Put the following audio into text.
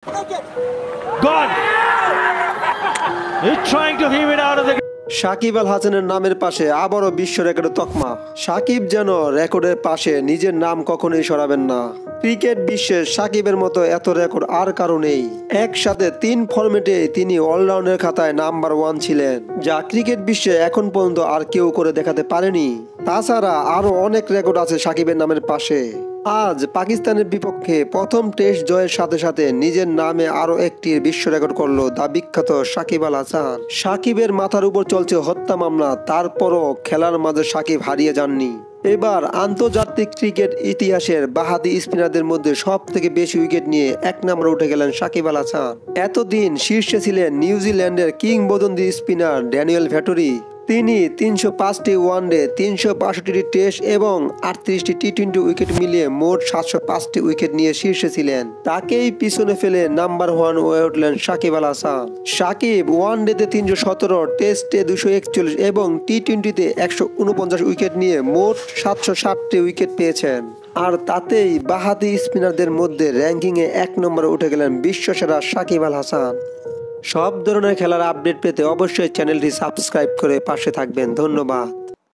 Gone. He's trying to heave it out of the. Shakib Al হাসানের নামের পাশে আবারও বিশ্ব রেকর্ডের তকমা। সাকিব যেন রেকর্ডের পাশে নিজের নাম কখনোই সরাবেন না। ক্রিকেট বিশ্বে সাকিবের মতো এত রেকর্ড আর কারো নেই। একসাথে 3 ফরম্যাটে তিনি অলরাউন্ডের খাতায় নাম্বার 1 ছিলেন, যা ক্রিকেট বিশ্বে এখন পর্যন্ত আর কেউ করে দেখাতে পারেনি। তাছাড়া আরো অনেক রেকর্ড আছে সাকিবের নামের পাশে। আজ পাকিস্তানের বিপক্ষে প্রথম টেস্ট জয়ের সাথে সাথে নিজের নামে আরো একটি বিশ্ব রেকর্ড করলো দা বিখ্যাত সাকিব আল হাসান। সাকিবের মাথার উপর চলছে হত্যা মামলা, তারপরও খেলার মাঝে সাকিব হারিয়ে যাননি। এবার আন্তর্জাতিক ক্রিকেট ইতিহাসের বাহাতি স্পিনারদের মধ্যে সব থেকে বেশি উইকেট নিয়ে 1 নম্বরে উঠে গেলেন সাকিব আল হাসান। এতদিন শীর্ষে ছিলেন নিউজিল্যান্ডের কিংবদন্তি স্পিনার ড্যানিয়েল ভেটরি। তিনি 305টি ওয়ানডে, 362টি টেস্ট এবং 38টি টি-20 উইকেট মিলিয়ে মোট 705টি উইকেট নিয়ে শীর্ষে ছিলেন। তাকেই পিছনে ফেলে নাম্বার 1 হয়ে উঠলেন সাকিব আল হাসান। সাকিব ওয়ানডেতে 317, টেস্টে 241 এবং টি-20তে 149 উইকেট নিয়ে মোট 760টি উইকেট পেয়েছেন। আর তাতেই বাহাতি স্পিনারদের মধ্যে র্যাঙ্কিংয়ে 1 নম্বরে উঠে গেলেন বিশ্বসেরা সাকিব আল হাসান। সব ধরনের খেলার আপডেট পেতে অবশ্যই চ্যানেলটি সাবস্ক্রাইব করে পাশে থাকবেন। ধন্যবাদ।